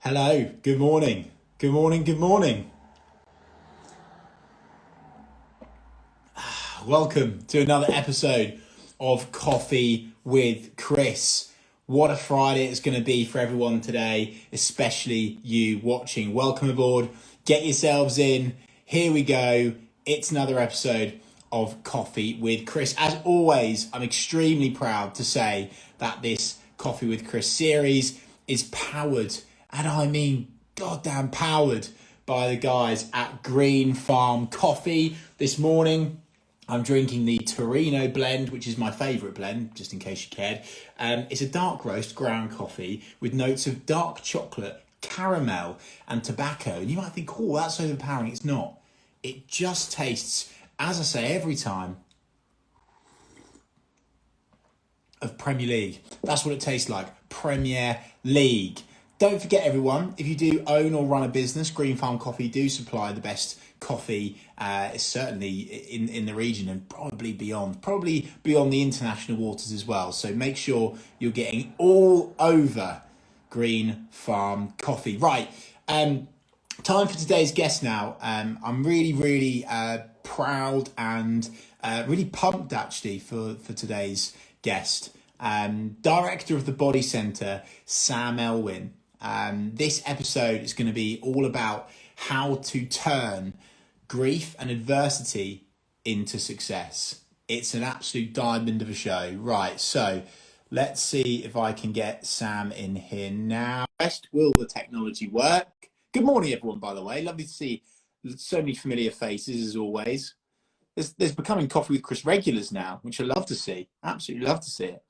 Hello, good morning. Good morning, good morning. Welcome to another episode of Coffee with Chris. What a Friday it's going to be for everyone today, especially you watching. Welcome aboard. Get yourselves in. Here we go. It's another episode of Coffee with Chris. As always, I'm extremely proud to say that this Coffee with Chris series is powered, and I mean goddamn powered, by the guys at Green Farm Coffee. This morning I'm drinking the Torino blend, which is my favourite blend, just in case you cared. It's a dark roast ground coffee with notes of dark chocolate, caramel and tobacco. And you might think, oh, that's overpowering. It's not. It just tastes, as I say every time, of Premier League. That's what it tastes like. Premier League. Don't forget, everyone, if you do own or run a business, Green Farm Coffee do supply the best coffee, certainly in the region and probably beyond the international waters as well. So make sure you're getting all over Green Farm Coffee. Right, time for today's guest now. I'm really proud and really pumped actually for today's guest. Director of the Bodycentre, Sam Elwyn. This episode is going to be all about how to turn grief and adversity into success. It's an absolute diamond of a show. Right, so let's see if I can get Sam in here now. Will the technology work? Good morning, everyone, by the way. Lovely to see so many familiar faces, as always. There's becoming Coffee with Chris regulars now, which I love to see. Absolutely love to see it.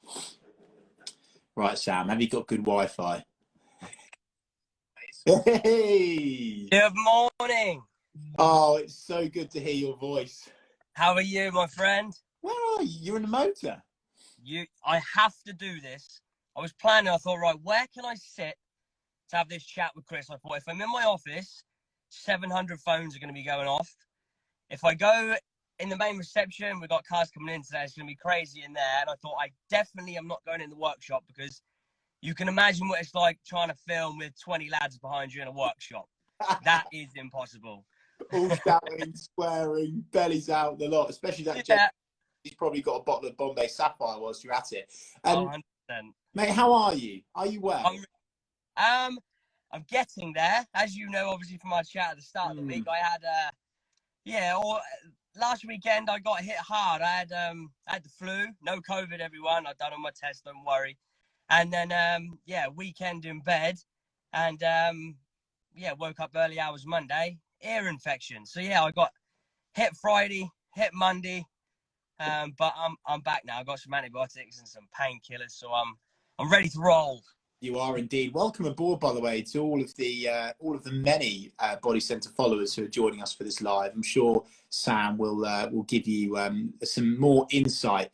Right, Sam, have you got good Wi-Fi? Hey! Good morning. Oh, it's so good to hear your voice. How are you, my friend? Where are you? You're in the motor. I have to do this. I was planning, I thought, right, where can I sit to have this chat with Chris? I thought, if I'm in my office, 700 phones are going to be going off. If I go in the main reception, we've got cars coming in today, it's going to be crazy in there. And I thought, I definitely am not going in the workshop because you can imagine what it's like trying to film with 20 lads behind you in a workshop. That is impossible. All shouting, swearing, bellies out the lot, especially that. Yeah. He's probably got a bottle of Bombay Sapphire whilst you're at it. 100%. Mate, how are you? Are you well? I'm getting there. As you know, obviously, from our chat at the start of the week, I had, last weekend I got hit hard. I had the flu, no COVID, everyone. I've done all my tests, don't worry. And then, weekend in bed. And, woke up early hours Monday, ear infection. So, I got hit Friday, hit Monday. But I'm back now. I've got some antibiotics and some painkillers. So I'm ready to roll. You are indeed. Welcome aboard, by the way, to all of the many Bodycentre followers who are joining us for this live. I'm sure Sam will give you some more insight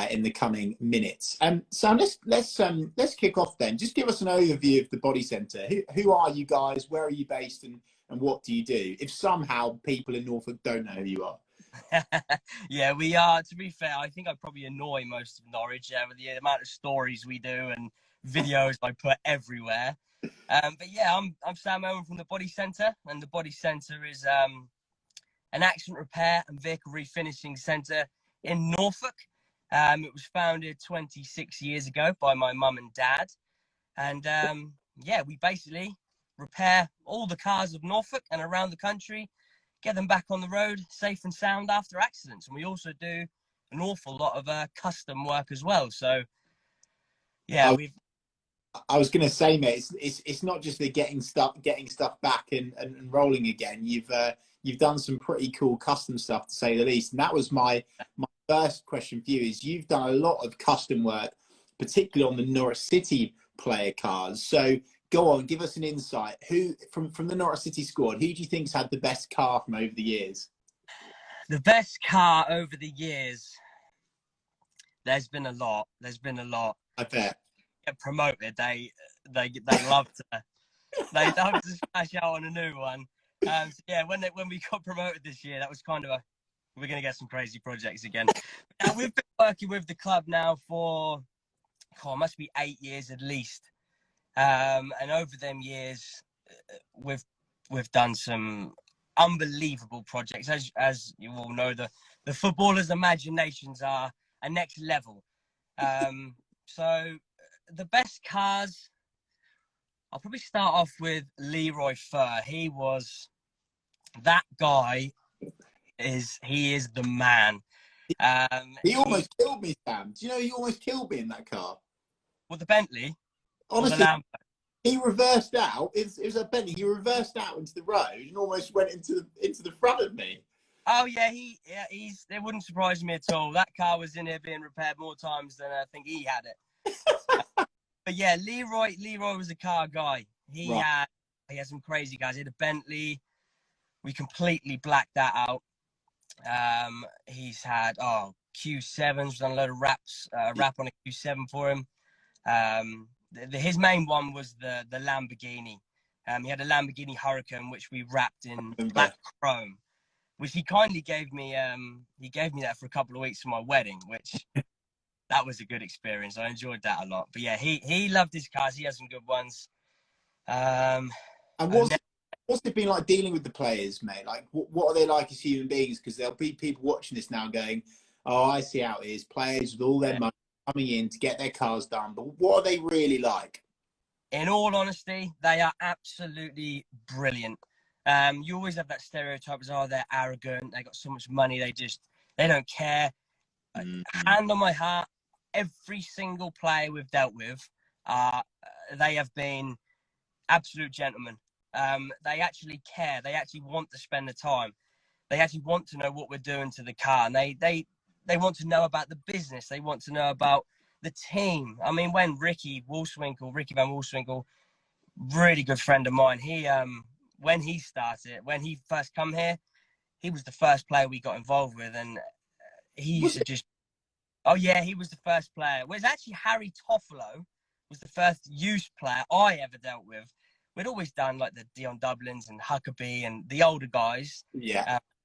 in the coming minutes. Sam, let's kick off then. Just give us an overview of the Bodycentre. Who are you guys? Where are you based, and what do you do? If somehow people in Norfolk don't know who you are. Yeah, we are. To be fair, I think I probably annoy most of Norwich with the amount of stories we do and videos I put everywhere. But yeah, I'm Sam Owen from the Bodycentre, and the Bodycentre is an accident repair and vehicle refinishing centre in Norfolk. It was founded 26 years ago by my mum and dad, and we basically repair all the cars of Norfolk and around the country, get them back on the road safe and sound after accidents. And we also do an awful lot of custom work as well. So yeah, I was going to say, mate, it's not just the getting stuff back and rolling again. You've done some pretty cool custom stuff, to say the least. And that was my first question for you. Is you've done a lot of custom work, particularly on the Norwich City player cars. So go on, give us an insight. Who from the Norwich City squad, who do you think's had the best car from over the years? The best car over the years. There's been a lot. I bet. Get promoted. They love to smash out on a new one. When we got promoted this year, that was kind of we're going to get some crazy projects again. We've been working with the club now for, must be 8 years at least. And over them years, we've done some unbelievable projects. As you all know, the footballers' imaginations are a next level. So the best cars, I'll probably start off with Leroy Fur. He was that guy. He is the man. He almost killed me, Sam. Do you know he almost killed me in that car? With the Bentley or the Honestly, Lambo? he reversed out. It was a Bentley. He reversed out into the road and almost went into the front of me. Oh yeah, it wouldn't surprise me at all. That car was in here being repaired more times than I think he had it. But yeah, Leroy was a car guy. He had some crazy guys. He had a Bentley. We completely blacked that out. He's had Q7s. We've done a load of rap on a Q7 for him. His main one was the Lamborghini. He had a Lamborghini Huracan, which we wrapped in black chrome, which he kindly gave me. He gave me that for a couple of weeks for my wedding, which that was a good experience. I enjoyed that a lot. But yeah, he loved his cars. He has some good ones. And what's it been like dealing with the players, mate? Like, what are they like as human beings? Because there'll be people watching this now going, "Oh, I see how it is. Players with all their money coming in to get their cars done." But what are they really like? In all honesty, they are absolutely brilliant. You always have that stereotype as, oh, they're arrogant. They got so much money. They don't care. Hand on my heart, every single player we've dealt with, they have been absolute gentlemen. They actually care. They actually want to spend the time. They actually want to know what we're doing to the car. And they want to know about the business. They want to know about the team. I mean, when Ricky van Wolfswinkel, really good friend of mine, when he first come here, he was the first player we got involved with. And he used to just, he was the first player. Well, it's actually Harry Toffolo was the first youth player I ever dealt with. We'd always done like the Dion Dublins and Huckabee and the older guys,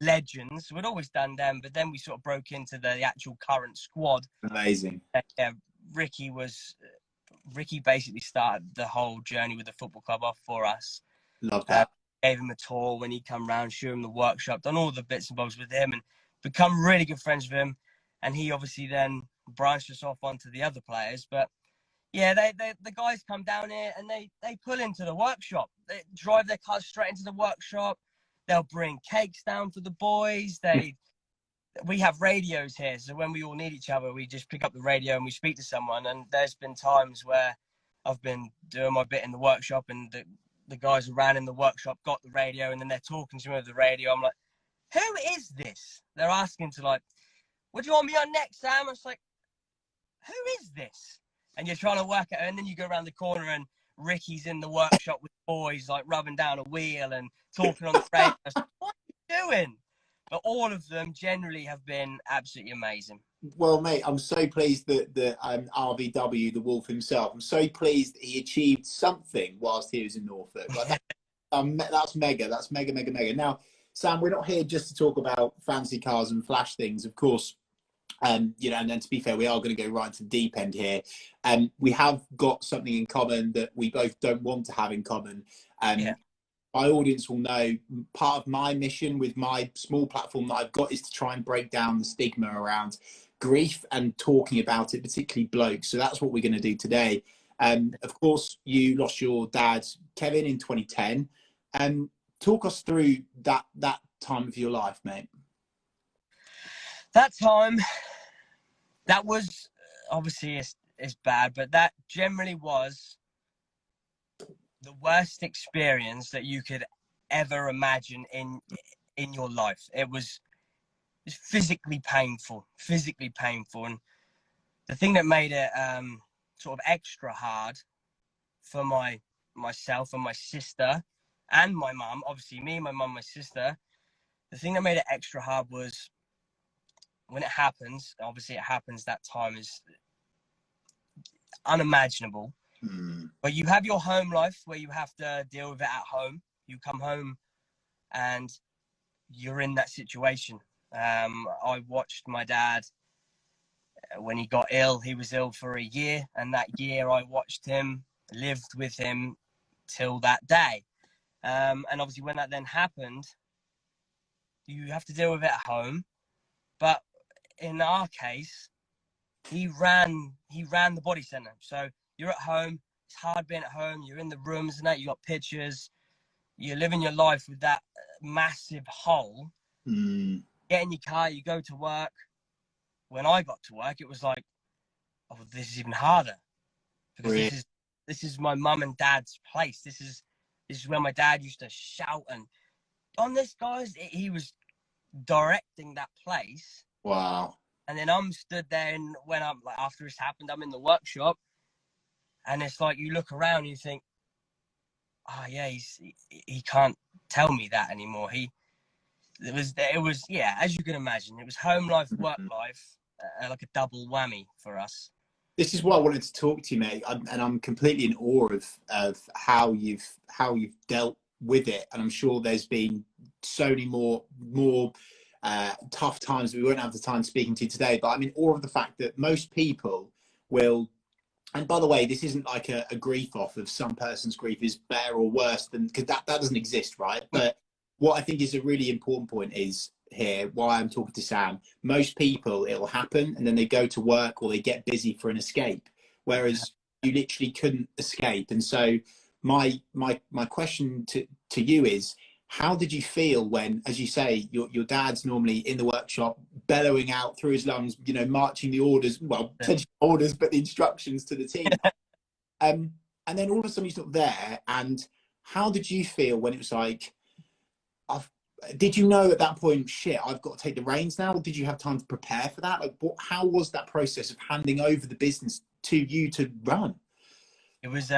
legends. We'd always done them, but then we sort of broke into the actual current squad. Amazing. Ricky basically started the whole journey with the football club off for us. Love that. Gave him a tour when he come round, showed him the workshop, done all the bits and bobs with him, and become really good friends with him. And he obviously then branched us off onto the other players, but. Yeah, the guys come down here and they pull into the workshop. They drive their cars straight into the workshop. They'll bring cakes down for the boys. We have radios here, so when we all need each other, we just pick up the radio and we speak to someone. And there's been times where I've been doing my bit in the workshop and the guys around in the workshop got the radio and then they're talking to me over the radio. I'm like, who is this? They're asking to like, what do you want me on next, Sam? I was like, who is this? And you're trying to work it, and then you go around the corner and Ricky's in the workshop with boys, like rubbing down a wheel and talking on the radio. Like, what are you doing? But all of them generally have been absolutely amazing. Well, mate, I'm so pleased that RVW, the Wolf himself, I'm so pleased that he achieved something whilst he was in Norfolk. Like that's mega. That's mega, mega, mega. Now, Sam, we're not here just to talk about fancy cars and flash things, of course. And then to be fair, we are going to go right to the deep end here. We have got something in common that we both don't want to have in common. My audience will know part of my mission with my small platform that I've got is to try and break down the stigma around grief and talking about it, particularly blokes. So that's what we're going to do today. Of course, you lost your dad, Kevin, in 2010. Talk us through that time of your life, mate. That time, that was obviously it's bad, but that generally was the worst experience that you could ever imagine in your life. It was physically painful, and the thing that made it sort of extra hard for myself and my sister and my mum, obviously me, my mum, my sister. The thing that made it extra hard was. When it happens, obviously it happens, that time is unimaginable. But you have your home life where you have to deal with it at home. You come home and you're in that situation. I watched my dad when he got ill. He was ill for a year, and that year I watched him, lived with him till that day. And obviously when that then happened, you have to deal with it at home. But in our case, he ran the body center. So you're at home. It's hard being at home. You're in the rooms and that. You got pictures. You're living your life with that massive hole. Get in your car. You go to work. When I got to work, it was like, oh, this is even harder because Really? this is my mum and dad's place. This is where my dad used to shout and on this, guys. He was directing that place. Wow. And then I'm stood there, and when I'm like, after it's happened, I'm in the workshop, and it's like you look around and you think, oh yeah, he can't tell me that anymore. It was yeah, as you can imagine, it was home life, work life, like a double whammy for us. This is why I wanted to talk to you, mate, and I'm completely in awe of how you've dealt with it, and I'm sure there's been so many more tough times we won't have the time speaking to you today. But I'm in awe of the fact that most people will. And by the way, this isn't like a grief off of some person's grief is better or worse than, because that doesn't exist, right? But what I think is a really important point is here, why I'm talking to Sam, most people, it'll happen and then they go to work or they get busy for an escape, whereas you literally couldn't escape. And so my question to you is, how did you feel when, as you say, your dad's normally in the workshop bellowing out through his lungs, you know, marching the orders, well, potentially orders, but the instructions to the team. And then all of a sudden he's not there. And how did you feel when it was like, did you know at that point, shit, I've got to take the reins now? Or did you have time to prepare for that? Like, how was that process of handing over the business to you to run? It was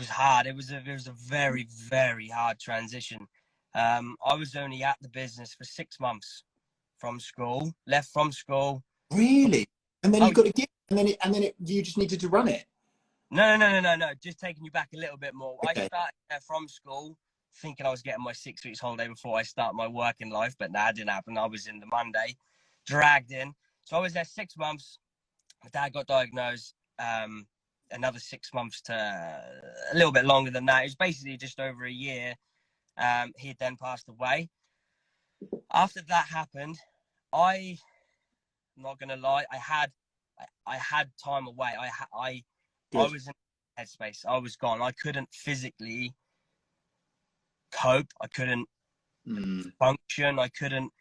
hard. It was a very, very hard transition. I was only at the business for 6 months from school, left from school. Really? And then you got to give, and then you just needed to run it. No. Just taking you back a little bit more. Okay. I started there from school, thinking I was getting my 6 weeks holiday before I start my working life, but that didn't happen. I was in the Monday, dragged in. So I was there 6 months. My dad got diagnosed. Another 6 months to a little bit longer than that. It was basically just over a year. He had then passed away. After that happened, I'm not gonna lie, I had time away. I was in headspace. I was gone. I couldn't physically cope. I couldn't function. I couldn't.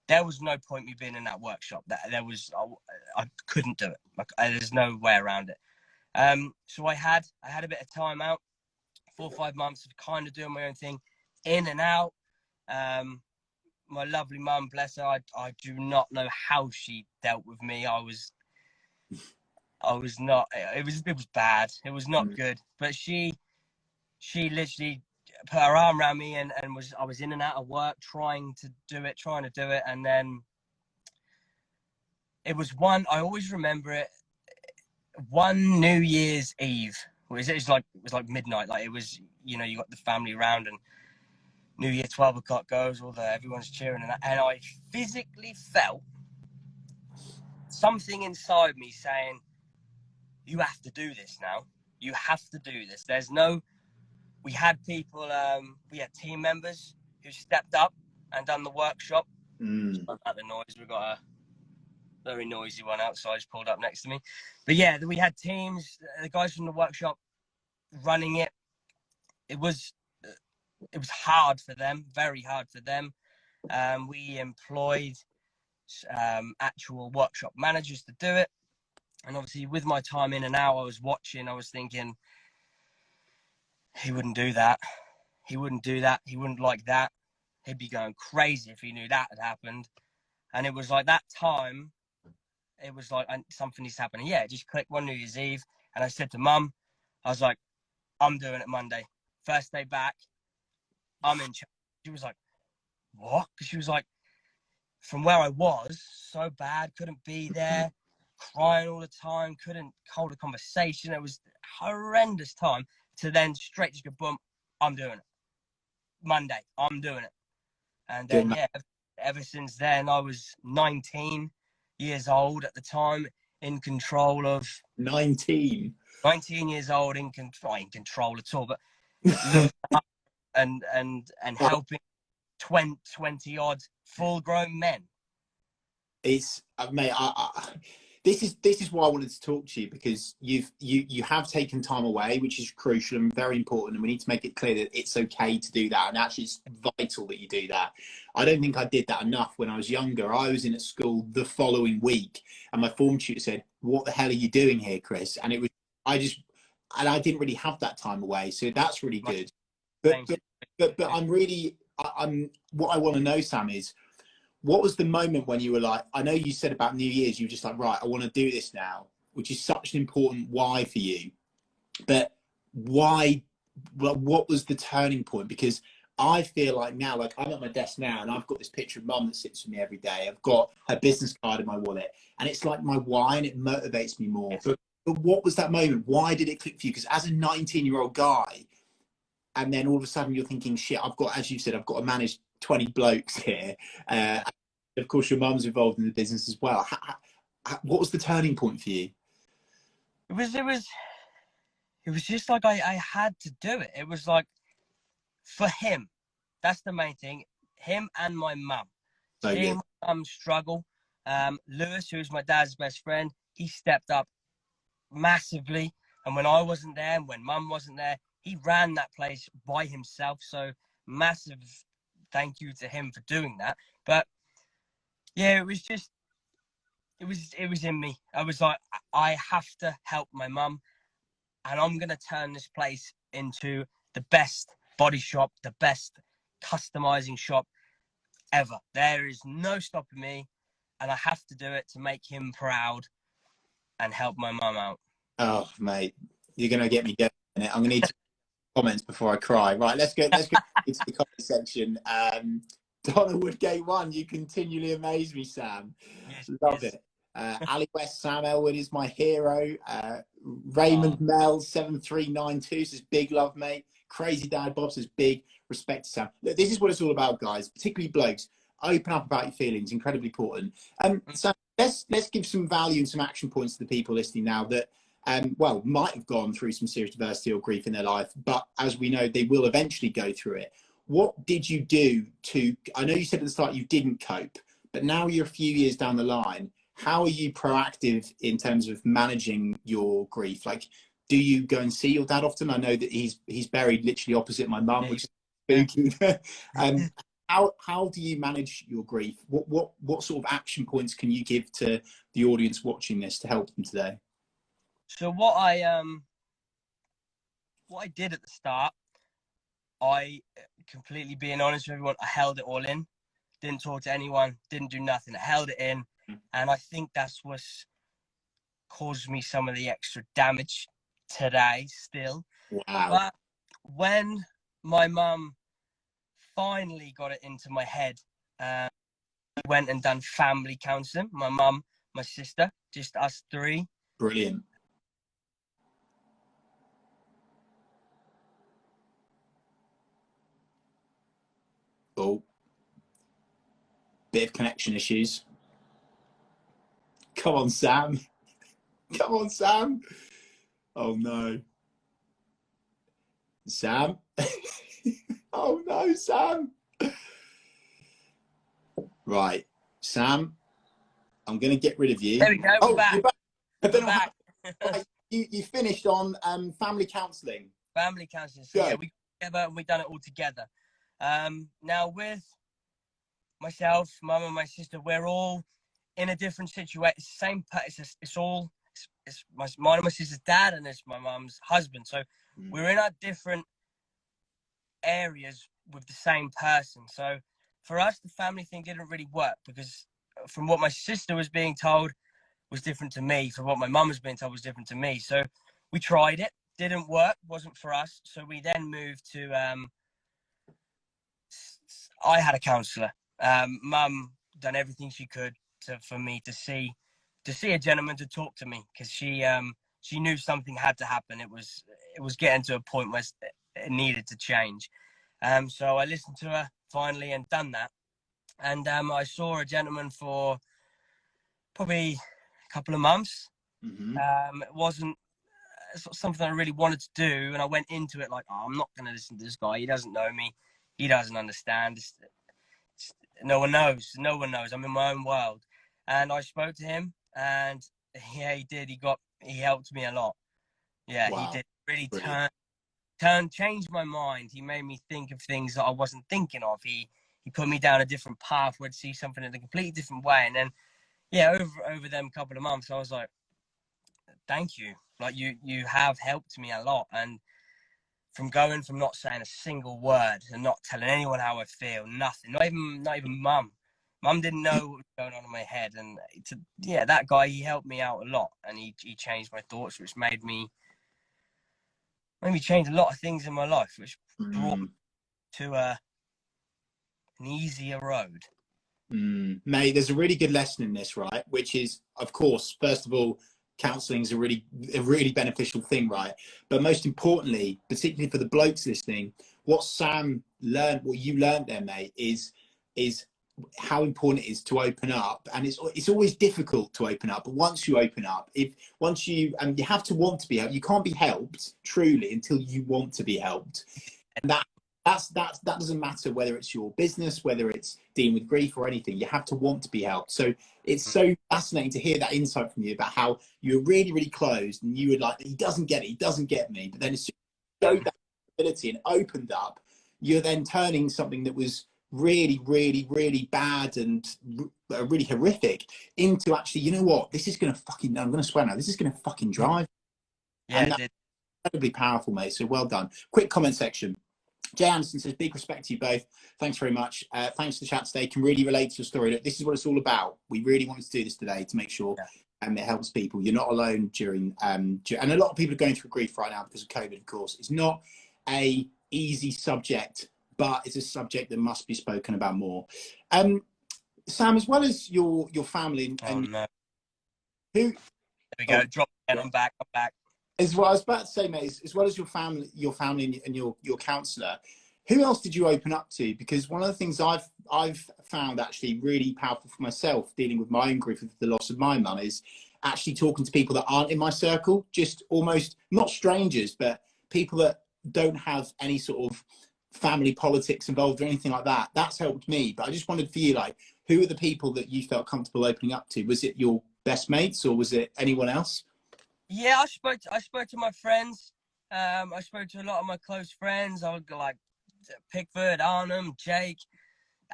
There was no point me being in that workshop. I couldn't do it. Like, there's no way around it. So I had a bit of time out, 4 or 5 months of kind of doing my own thing, in and out. My lovely mum, bless her, I do not know how she dealt with me. I was not. It was bad. It was not good. But she literally put her arm around me and I was in and out of work trying to do it, and then it was I always remember it. One New Year's Eve. It was like midnight. Like, it was, you know, you got the family around and New Year 12 o'clock goes, everyone's cheering, and I physically felt something inside me saying, you have to do this now. You have to do this. We had people, we had team members who stepped up and done the workshop. Sorry about the noise. We've got a very noisy one outside, just pulled up next to me. But yeah, we had teams, the guys from the workshop running it. It was hard for them, very hard for them. We employed actual workshop managers to do it. And obviously with my time in and out, I was watching, I was thinking, he wouldn't do that. He wouldn't do that. He wouldn't like that. He'd be going crazy if he knew that had happened. And it was like that time, it was like something needs to happen. And yeah, it just clicked one New Year's Eve. And I said to Mum, I was like, I'm doing it Monday. First day back, I'm in charge. She was like, what? Because she was like, from where I was, so bad, couldn't be there, crying all the time, couldn't hold a conversation. It was a horrendous time to then straight just go, boom, I'm doing it. Monday, I'm doing it. And then, yeah, ever since then, I was 19 years old at the time, in control of... 19 years old, in control at all, but and helping 20 odd full grown men. It's mate, this is why I wanted to talk to you, because you have taken time away, which is crucial and very important, and we need to make it clear that it's okay to do that, and actually it's vital that you do that. I don't think I did that enough when I was younger. I was in at school the following week and my form tutor said, "What the hell are you doing here, Chris?" And I didn't really have that time away, so that's really good. But I'm what I want to know, Sam, is what was the moment when you were like, I know you said about New Year's, you were just like, right, I want to do this now, which is such an important why for you. But why, what was the turning point? Because I feel like now, like I'm at my desk now and I've got this picture of mum that sits with me every day. I've got her business card in my wallet and it's like my why, and it motivates me more. But what was that moment? Why did it click for you? Because as a 19-year-old guy, and then all of a sudden you're thinking, shit, I've got, as you said, I've got to manage 20 blokes here. Of course, your mum's involved in the business as well. What was the turning point for you? It was just like I had to do it. It was like for him. That's the main thing. Him and my mum. Seeing my mum struggle. Lewis, who's my dad's best friend, he stepped up massively. And when I wasn't there, and when mum wasn't there, he ran that place by himself. So massive thank you to him for doing that. But yeah, it was just, it was in me. I was like, I have to help my mum, and I'm going to turn this place into the best body shop, the best customizing shop ever. There is no stopping me, and I have to do it to make him proud and help my mum out. Oh, mate, you're going to get me going. I'm going to need to comments before I cry. Right, let's go into the comment section. Donna Woodgate 1, you continually amaze me, Sam. Yes, Love it. Ali West, Sam Elwood is my hero. Raymond Mel 7392 says big love, mate. Crazy Dad Bob says big respect to Sam. Look, this is what it's all about, guys, particularly blokes. Open up about your feelings, incredibly important. So let's give some value and some action points to the people listening now that well, might have gone through some serious adversity or grief in their life, but as we know, they will eventually go through it. What did you do to, I know you said at the start you didn't cope, but now you're a few years down the line, how are you proactive in terms of managing your grief? Like, do you go and see your dad often? I know that he's buried literally opposite my mum, which is spooky. How do you manage your grief? What sort of action points can you give to the audience watching this to help them today? So what I did at the start, I completely being honest with everyone, I held it all in, didn't talk to anyone, didn't do nothing. I held it in, and I think that's what's caused me some of the extra damage today still. Wow. But when my mum finally got it into my head, I went and done family counselling. My mum, my sister, just us three. Brilliant. Oh, bit of connection issues. Come on, Sam. Come on, Sam. Oh no. Sam. Oh no, Sam. Right, Sam, I'm going to get rid of you. There we go. We're back. You're back. I don't know back. Right, you finished on family counselling. Family counselling. So yeah, we got together and we done it all together. Now with myself, mum and my sister, we're all in a different situation. Same, it's mine and my sister's dad, and it's my mum's husband. So we're in our different areas with the same person. So for us, the family thing didn't really work, because from what my sister was being told was different to me. From what my mum was being told was different to me. So we tried it, didn't work, wasn't for us. So we then moved to, I had a counsellor. Mum done everything she could for me to see a gentleman to talk to me, because she knew something had to happen. It was getting to a point where it needed to change. So I listened to her finally and done that. And I saw a gentleman for probably a couple of months. It wasn't something I really wanted to do, and I went into it like, oh, I'm not going to listen to this guy. He doesn't know me. He doesn't understand. No one knows. No one knows. I'm in my own world. And I spoke to him, and yeah, he did. He helped me a lot. Yeah, he Wow. did. Really Brilliant. changed my mind. He made me think of things that I wasn't thinking of. He put me down a different path where I'd see something in a completely different way. And then, yeah, over them couple of months, I was like, thank you. Like you have helped me a lot. And from not saying a single word and not telling anyone how I feel, nothing, not even mum. Mum didn't know what was going on in my head. And yeah, that guy, he helped me out a lot, and he changed my thoughts, which made me change a lot of things in my life, which brought to an easier road. Mate, there's a really good lesson in this, right? Which is, of course, first of all, counselling is a really beneficial thing, right? But most importantly, particularly for the blokes listening, what you learned there, mate, is how important it is to open up. And it's always difficult to open up, but once you open up, you have to want to be helped. You can't be helped truly until you want to be helped. And that doesn't matter whether it's your business, whether it's dealing with grief or anything. You have to want to be helped. So it's so fascinating to hear that insight from you about how you're really, really closed, and you were like, he doesn't get it, he doesn't get me. But then as soon as you showed that ability and opened up, you're then turning something that was really, really, really bad and really horrific into actually, you know what, this is going to fucking, I'm going to swear now, this is going to fucking drive. Yeah, and that's incredibly powerful, mate. So well done. Quick comment section. Jay Anderson says, big respect to you both. Thanks very much. Thanks for the chat today. Can really relate to your story. Look, this is what it's all about. We really wanted to do this today to make sure it helps people. You're not alone during, and a lot of people are going through grief right now because of COVID, of course. It's not a easy subject, but it's a subject that must be spoken about more. Sam, as well as your family and no. who? There we go. Drop again. I'm back. As what I was about to say, mate, as well as your family and your counsellor, who else did you open up to? Because one of the things I've found actually really powerful for myself, dealing with my own grief with the loss of my mum, is actually talking to people that aren't in my circle, just almost not strangers, but people that don't have any sort of family politics involved or anything like that. That's helped me. But I just wondered for you, like, who are the people that you felt comfortable opening up to? Was it your best mates or was it anyone else? Yeah, I spoke to my friends. I spoke to a lot of my close friends. I would go like Pickford, Arnhem, Jake,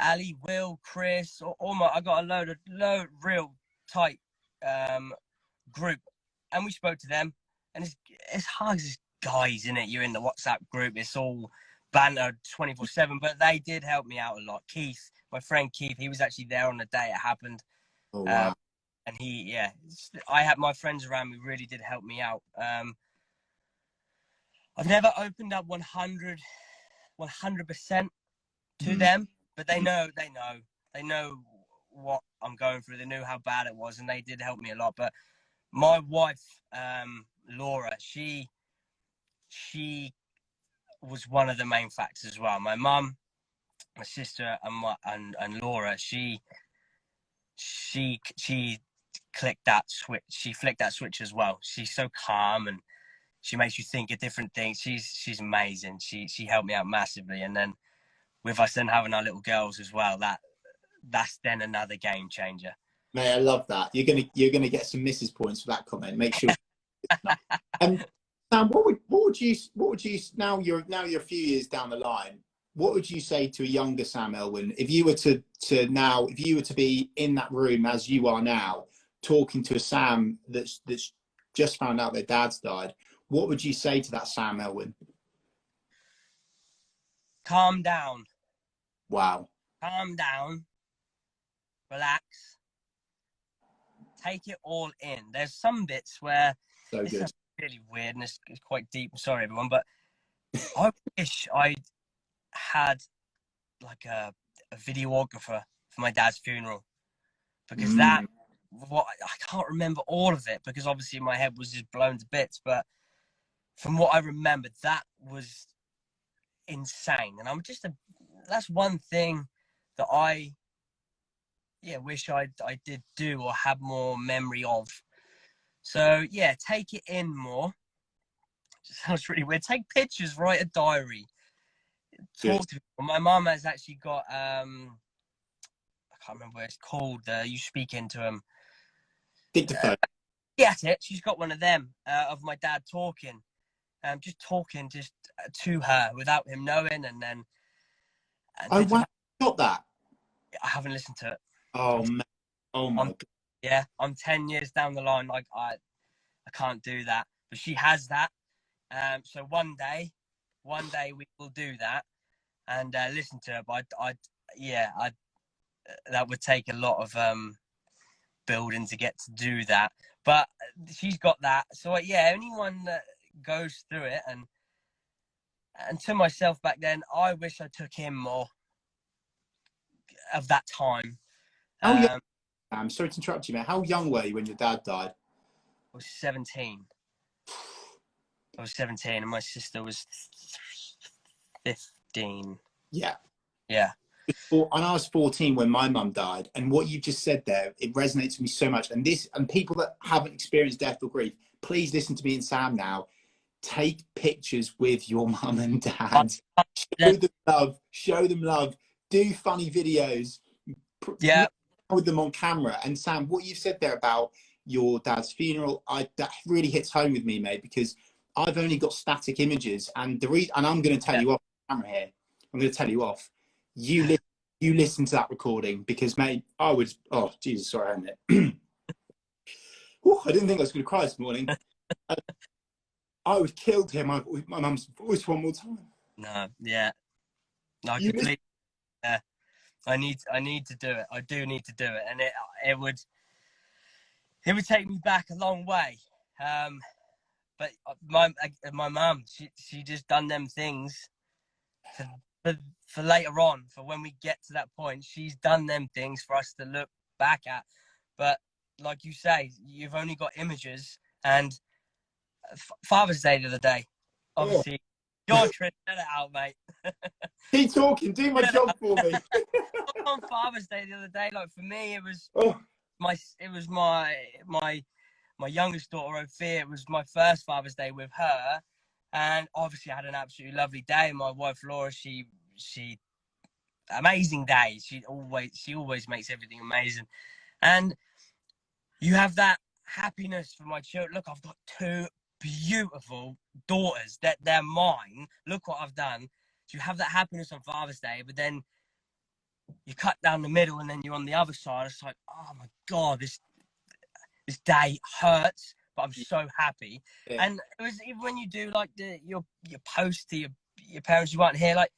Ali, Will, Chris. I got a load real tight group, and we spoke to them. And it's hard as guys, isn't it? You're in the WhatsApp group. It's all banter 24/7. But they did help me out a lot. Keith, my friend Keith, he was actually there on the day it happened. Oh wow. And I had my friends around me really did help me out. I've never opened up 100% to them, but they know what I'm going through. They knew how bad it was, and they did help me a lot. But my wife, Laura, she was one of the main factors as well. My mum, my sister, and Laura, she clicked that switch. She flicked that switch as well. She's so calm and she makes you think of different things. She's amazing. She helped me out massively. And then with us then having our little girls as well, that's then another game changer. Mate, I love that. You're gonna get some misses points for that comment. Make sure. Sam, what would you now you're a few years down the line? What would you say to a younger Sam Elwyn if you were to be in that room as you are now, talking to a Sam that's just found out their dad's died? What would you say to that Sam Elwyn? Calm down. Wow. Calm down. Relax. Take it all in. There's some bits where it's really weird and it's quite deep. Sorry, everyone, but I wish I'd had like a videographer for my dad's funeral, because I can't remember all of it because obviously my head was just blown to bits, but from what I remember, that was insane. And that's one thing that I wish I did do or have more memory of. So yeah, take it in more, sounds really weird. Take pictures, write a diary, Good. talk to people. My mum has actually got I can't remember what it's called. You speak into them. Dictaphone. Yeah, that's it. She's got one of them of my dad talking, just talking to her without him knowing, and then. Oh wow, got that. I haven't listened to it. Oh man. Oh my God. Yeah, I'm 10 years down the line. Like I can't do that, but she has that. So one day we will do that and listen to her. But that would take a lot of building to get to do that. But she's got that. So yeah, anyone that goes through it, and to myself back then, I wish I took in more of that time. How young? I'm sorry to interrupt you, man. How young were you when your dad died? I was 17. I was 17 and my sister was 15. Yeah. Yeah. And I was 14 when my mum died. And what you just said there, it resonates with me so much. And people that haven't experienced death or grief, please listen to me and Sam now. Take pictures with your mum and dad. Show them love. Do funny videos. Yeah. With them on camera. And Sam, what you've said there about your dad's funeral, that really hits home with me, mate, because I've only got static images, and and I'm going to tell you off camera here. I'm going to tell you off. You listen to that recording, because, mate, I was, oh Jesus, sorry, I didn't think I was going to cry this morning. I would killed him. My mum's voice one more time. No, yeah, no, completely. Yeah, I need to do it. I do need to do it, and it would take me back a long way. But my mum, she just done them things for later on, for when we get to that point. She's done them things for us to look back at. But like you say, you've only got images. And Father's Day the other day, obviously. Your trip, get it out, mate. Keep talking. Do my job for me. On Father's Day the other day, like for me, it was my youngest daughter, Ophia. It was my first Father's Day with her, and obviously I had an absolutely lovely day. My wife Laura, she amazing day. She always makes everything amazing, and you have that happiness for my children. Look, I've got two beautiful daughters that they're mine. Look what I've done. So you have that happiness on Father's Day, but then you cut down the middle, and then you're on the other side. It's like, oh my God, this day hurts, but I'm so happy. Yeah. And it was even when you do like your post to your parents, you weren't here. Like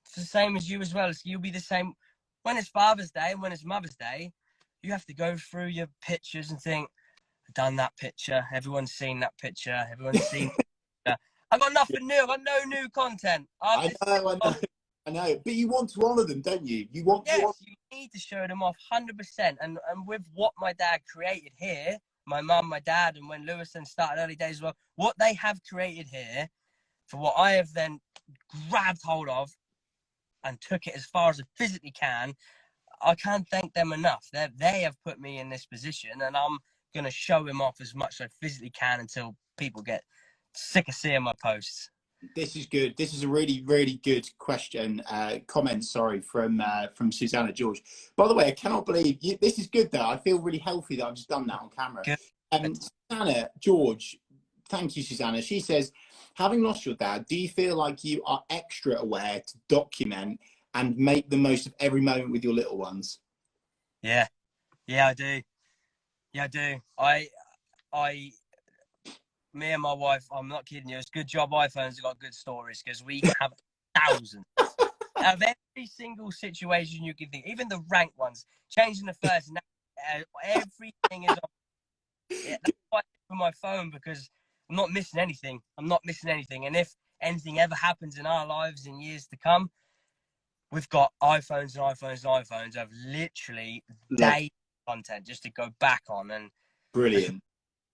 it's the same as you as well. So you'll be the same when it's Father's Day and when it's Mother's Day. You have to go through your pictures and think, I've done that picture. Everyone's seen that picture. Everyone's seen. I've got nothing new. I've got no new content. I know. But you want to honour them, don't you? You need to show them off 100%. And with what my dad created here, my mum, my dad, and when Lewis then started early days as well, what they have created here, for what I have then grabbed hold of and took it as far as I physically can, I can't thank them enough. They have put me in this position, and I'm going to show him off as much as I physically can until people get sick of seeing my posts. This is good. This is a really, really good comment, from Susanna George. By the way, I cannot believe this is good though. I feel really healthy that I've just done that on camera. Susanna George, thank you, Susanna. She says, having lost your dad, do you feel like you are extra aware to document and make the most of every moment with your little ones? Yeah, I do. Yeah, I do. Me and my wife, I'm not kidding you, it's good job iPhones have got good stories, because we have thousands of every single situation you can think, even the rank ones, changing the first name, everything is on. Yeah, that's why I for my phone, because I'm not missing anything. And if anything ever happens in our lives in years to come, we've got iPhones and iPhones and iPhones of literally day content just to go back on and brilliant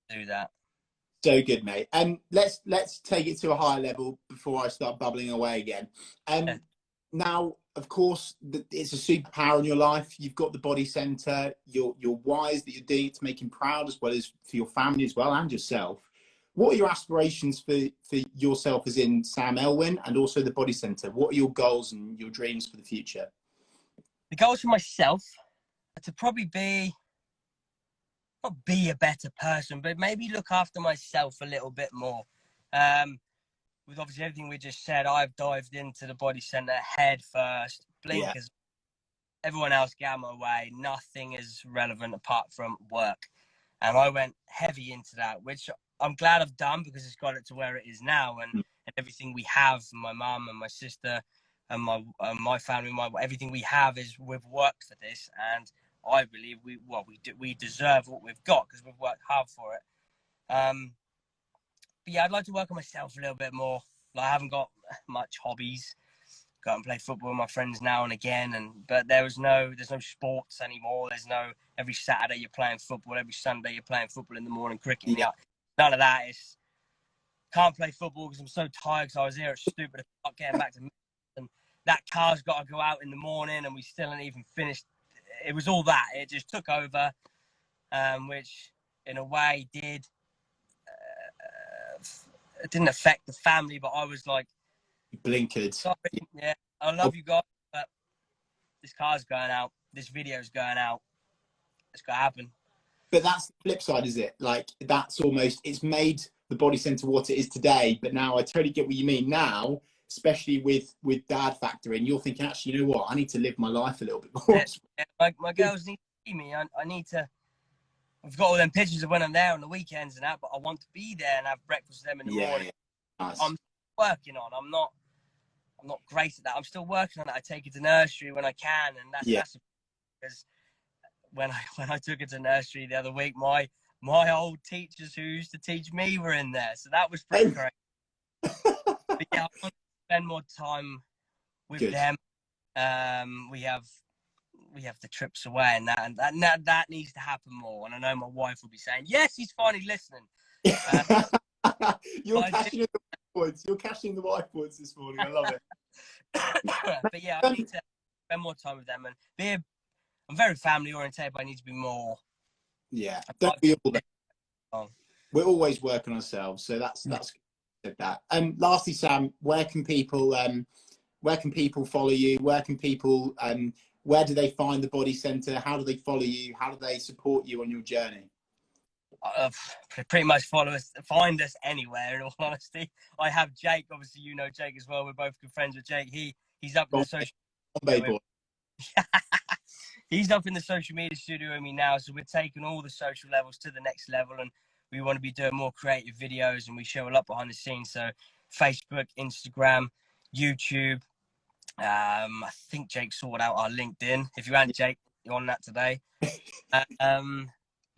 do that. So good, mate. Let's take it to a higher level before I start bubbling away again. Now, of course, it's a superpower in your life. You've got the Bodycentre, your whys that you're doing to make him proud, as well as for your family as well and yourself. What are your aspirations for yourself as in Sam Elwyn and also the Bodycentre? What are your goals and your dreams for the future? The goals for myself are to probably not be a better person, but maybe look after myself a little bit more. With obviously everything we just said, I've dived into the Bodycentre head first, blinkers. Yeah. Everyone else get out of my way. Nothing is relevant apart from work. And I went heavy into that, which I'm glad I've done because it's got it to where it is now. And everything we have, my mum and my sister and my family, everything we have is we've worked for this. And I believe we deserve what we've got because we've worked hard for it. But yeah, I'd like to work on myself a little bit more. Like, I haven't got much hobbies. Go out and play football with my friends now and again, but there's no sports anymore. There's no every Saturday you're playing football, every Sunday you're playing football in the morning, cricket. Yeah. None of that. Can't play football because I'm so tired because I was here at stupid o'clock getting back to and that car's got to go out in the morning and we still ain't even finished. It was all that. It just took over, which in a way did. It didn't affect the family, but I was like, blinkered. Sorry, yeah, I love you guys, but this car's going out. This video's going out. It's got to happen. But that's the flip side, is it? Like, that's almost, it's made the Bodycentre what it is today. But now I totally get what you mean. Now, especially with dad factoring, you're thinking, actually, you know what? I need to live my life a little bit more. Yeah, my girls need to see me. I need to. I've got all them pictures of when I'm there on the weekends and that, but I want to be there and have breakfast with them in the morning. Yeah. Nice. I'm working on. I'm not great at that. I'm still working on it. I take it to nursery when I can, and that's because when I took it to nursery the other week, my old teachers who used to teach me were in there, so that was pretty great. But yeah, I want to spend more time with them. We have the trips away and that needs to happen more. And I know my wife will be saying, "Yes, he's finally listening." You're cashing in the points. You're cashing the wife points this morning. I love it. But yeah, I need to spend more time with them and I'm very family oriented, but I need to be more. Yeah, don't we all? We're always working on ourselves, so that's good that. Lastly, Sam, where can people follow you? Where do they find the Bodycentre? How do they follow you? How do they support you on your journey? Pretty much find us anywhere, in all honesty. I have Jake, obviously you know Jake as well. We're both good friends with Jake. He's up in the social media. He's up in the social media studio with me now, so we're taking all the social levels to the next level, and we want to be doing more creative videos, and we show a lot behind the scenes. So Facebook, Instagram, YouTube. I think Jake sorted out our LinkedIn. If you hadn't, Jake, you're on that today.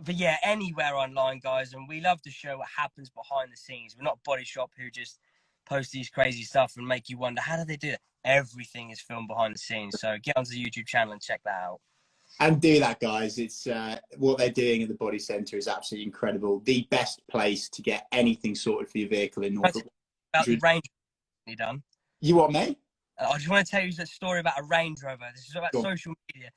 But yeah, anywhere online, guys. And we love to show what happens behind the scenes. We're not a body shop who just post these crazy stuff and make you wonder, how do they do it? Everything is filmed behind the scenes. So get onto the YouTube channel and check that out. And do that, guys. It's what they're doing at the Bodycentre is absolutely incredible. The best place to get anything sorted for your vehicle in Norwich. About the Range Rover you done. You what, mate? I just want to tell you a story about a Range Rover. This is about social media.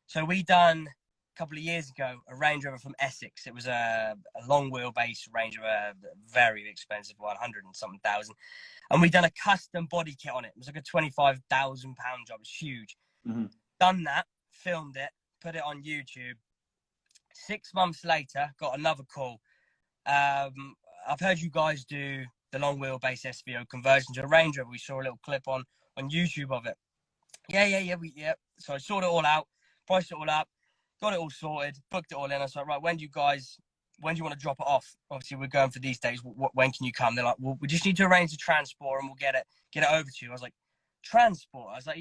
So we done a couple of years ago a Range Rover from Essex. It was a long wheelbase Range Rover, very expensive, 100 and something thousand. And we done a custom body kit on it. It was like a £25,000 job. It's huge. Mm-hmm. Done that, filmed it, put it on YouTube. 6 months later, got another call. I've heard you guys do the long wheelbase SVO conversion to a Range Rover. We saw a little clip on YouTube of it. Yeah. So I sorted it all out, priced it all up, got it all sorted, booked it all in. I was like, right, when do you want to drop it off? Obviously, we're going for these days. When can you come? They're like, well, we just need to arrange the transport and we'll get it over to you. I was like, transport? I was like,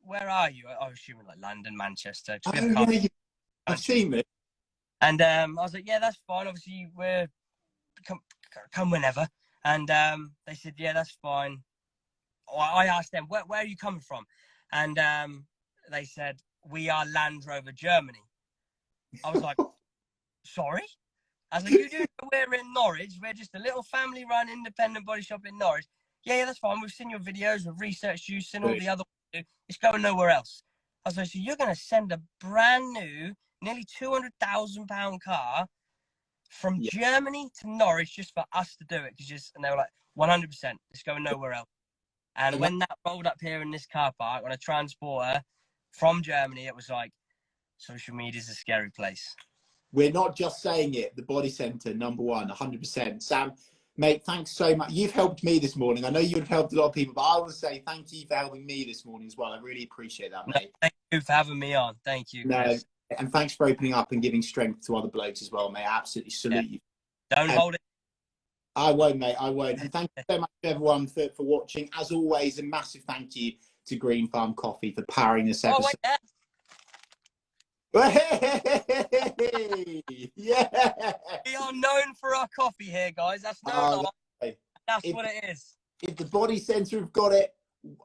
where are you? I was assuming like London, Manchester. I've seen it. And I was like, yeah, that's fine. Obviously, we're come whenever. And they said, yeah, that's fine. I asked them, where are you coming from? And they said, we are Land Rover Germany. I was like, sorry? I was like, you do know we're in Norwich. We're just a little family-run independent body shop in Norwich. Yeah, that's fine. We've seen your videos. We've researched you, seen all the other ones. It's going nowhere else. I was like, so you're going to send a brand new, nearly £200,000 car from Yeah. Germany to Norwich just for us to do it. And they were like, 100%, it's going nowhere else. And when that rolled up here in this car park on a transporter from Germany, it was like, social media is a scary place. We're not just saying it. The Bodycentre, number one, 100%. Sam, mate, thanks so much. You've helped me this morning. I know you would have helped a lot of people, but I want to say thank you for helping me this morning as well. I really appreciate that, mate. No, thank you for having me on. Thank you, Chris. No, and thanks for opening up and giving strength to other blokes as well, mate. I absolutely salute you. Don't hold it. I won't, mate. I won't. And thank you so much to everyone for watching. As always, a massive thank you to Green Farm Coffee for powering this episode. Hey, yeah. We are known for our coffee here, guys. That's no lie. That's what it is. If the Bodycentre have got it,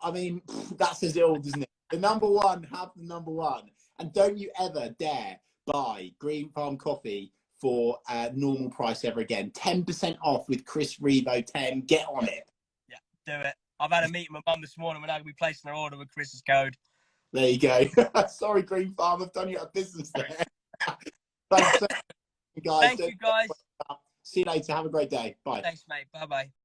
I mean, that says it all, doesn't it? The number one, have the number one. And don't you ever dare buy Green Farm Coffee for normal price ever again. 10% off with Reeve 10. Get on it. Yeah, do it. I've had a meeting with Mum this morning. We're now going to be placing our order with Chris's code. There you go. Sorry, Green Farm. I've done you out of business there. Thanks so much, guys. Thank you, guys. See you later. Have a great day. Bye. Thanks, mate. Bye-bye.